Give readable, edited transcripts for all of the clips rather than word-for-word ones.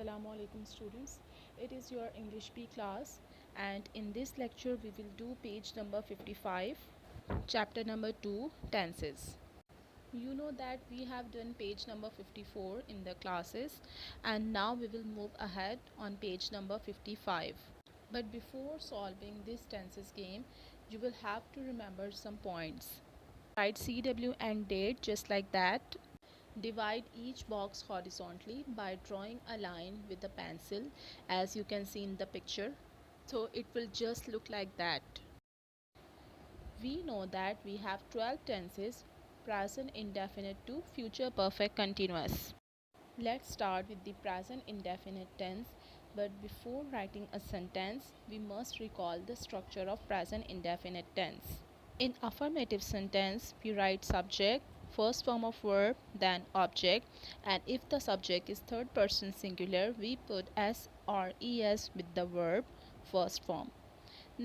Assalamu alaikum students. It is your English P class, and in this lecture we will do page number 55, chapter number 2, tenses. You know that we have done page number 54 in the classes, and now we will move ahead on page number 55. But before solving this tenses game, you will have to remember some points. Write CW and date just like that. Divide each box horizontally by drawing a line with a pencil, as you can see in the picture. So it will just look like that. We know that we have 12 tenses: present indefinite to future perfect continuous. Let's start with the present indefinite tense. But before writing a sentence, we must recall the structure of present indefinite tense. In affirmative sentence, we write subject, first form of verb, then object, and if the subject is third person singular, we put s or es with the verb first form.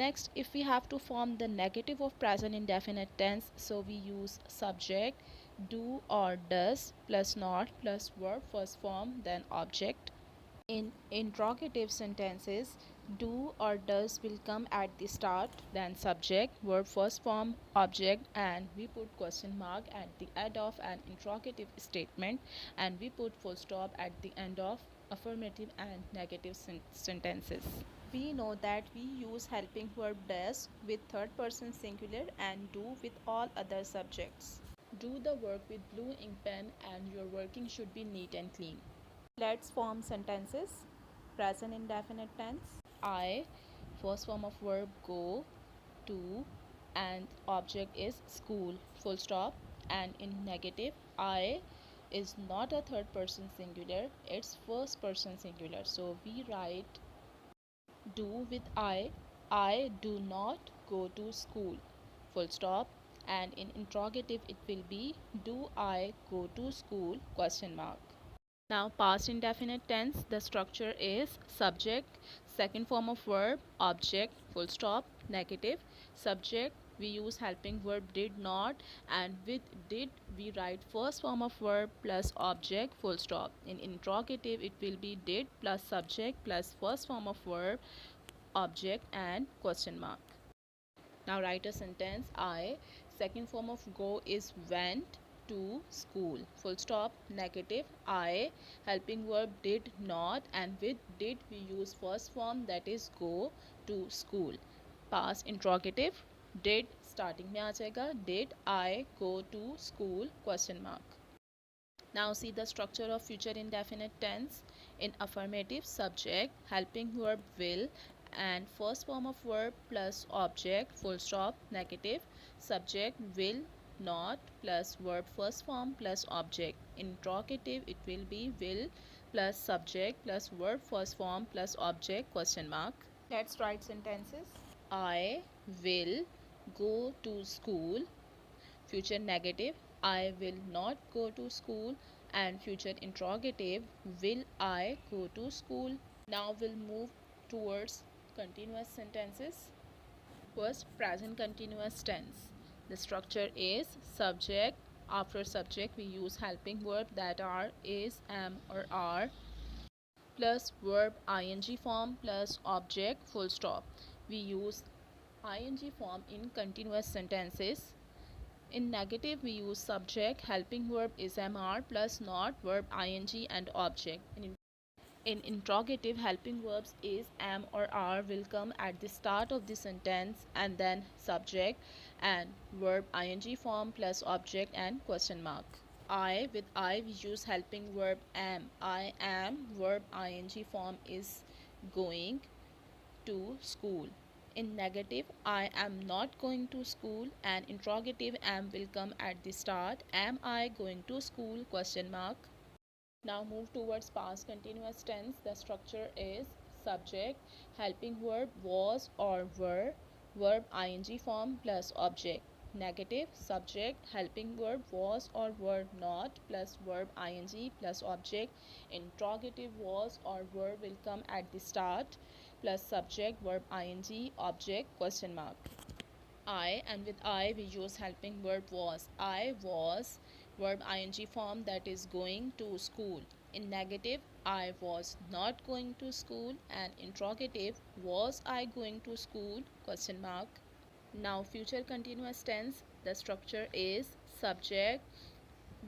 Next, if we have to form the negative of present indefinite tense, so we use subject, do or does, plus not, plus verb first form, then object. In interrogative sentences, do or does will come at the start, then subject, verb first form, object, and we put question mark at the end of an interrogative statement, and we put full stop at the end of affirmative and negative sentences. We know that we use helping verb does with third person singular and do with all other subjects. Do the work with blue ink pen and your working should be neat and clean. Let's form sentences. Present indefinite tense. I, first form of verb go, to, and object is school, full stop. And in negative, I is not a third person singular, it's first person singular. So we write do with I do not go to school, full stop. And in interrogative, it will be do I go to school, question mark. Now, past indefinite tense, the structure is subject, second form of verb, object, full stop, negative, subject, we use helping verb did not, and with did we write first form of verb plus object, full stop. In interrogative, it will be did plus subject plus first form of verb, object, and question mark. Now write a sentence. I, second form of go is went to school, full stop, negative. I, helping verb did not, and with did we use first form, that is go to school. Past interrogative, did starting में आ जाएगा, did I go to school, question mark. Now see the structure of future indefinite tense. In affirmative, subject, helping verb will, and first form of verb plus object, full stop, negative, subject will not plus verb first form plus object. Interrogative, it will be will plus subject plus verb first form plus object, question mark. Let's write sentences. I will go to school, future negative, I will not go to school, and future interrogative, will I go to school. Now we'll move towards continuous sentences. First, present continuous tense. The structure is subject, after subject we use helping verb that are is, am, or are, plus verb ing form plus object, full stop. We use ing form in continuous sentences. In negative, we use subject, helping verb is mr plus not, verb ing, and object. In interrogative, helping verbs is, am, or are will come at the start of the sentence, and then subject and verb ing form plus object and question mark. I, with I we use helping verb am. I am, verb ing form is going to school. In negative, I am not going to school, and interrogative am will come at the start. Am I going to school, question mark. Now move towards past continuous tense. The structure is subject, helping verb was or were, verb ing form plus object. Negative, subject, helping verb was or were not plus verb ing plus object. Interrogative, was or were will come at the start plus subject, verb ing, object, question mark. I, and with I we use helping verb was. I was, verb ing form, that is going to school. In negative, I was not going to school. And interrogative, was I going to school, question mark. Now future continuous tense, the structure is subject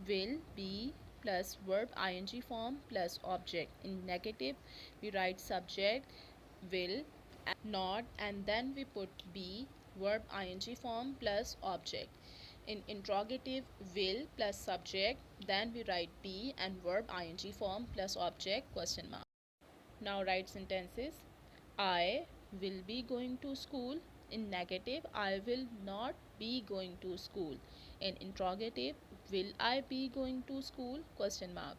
will be plus verb ing form plus object. In negative we write subject will not and then we put be verb ing form plus object. In interrogative, will plus subject, then we write be and verb ing form plus object, question mark. Now write sentences. I will be going to school. In negative, I will not be going to school. In interrogative, will I be going to school, question mark.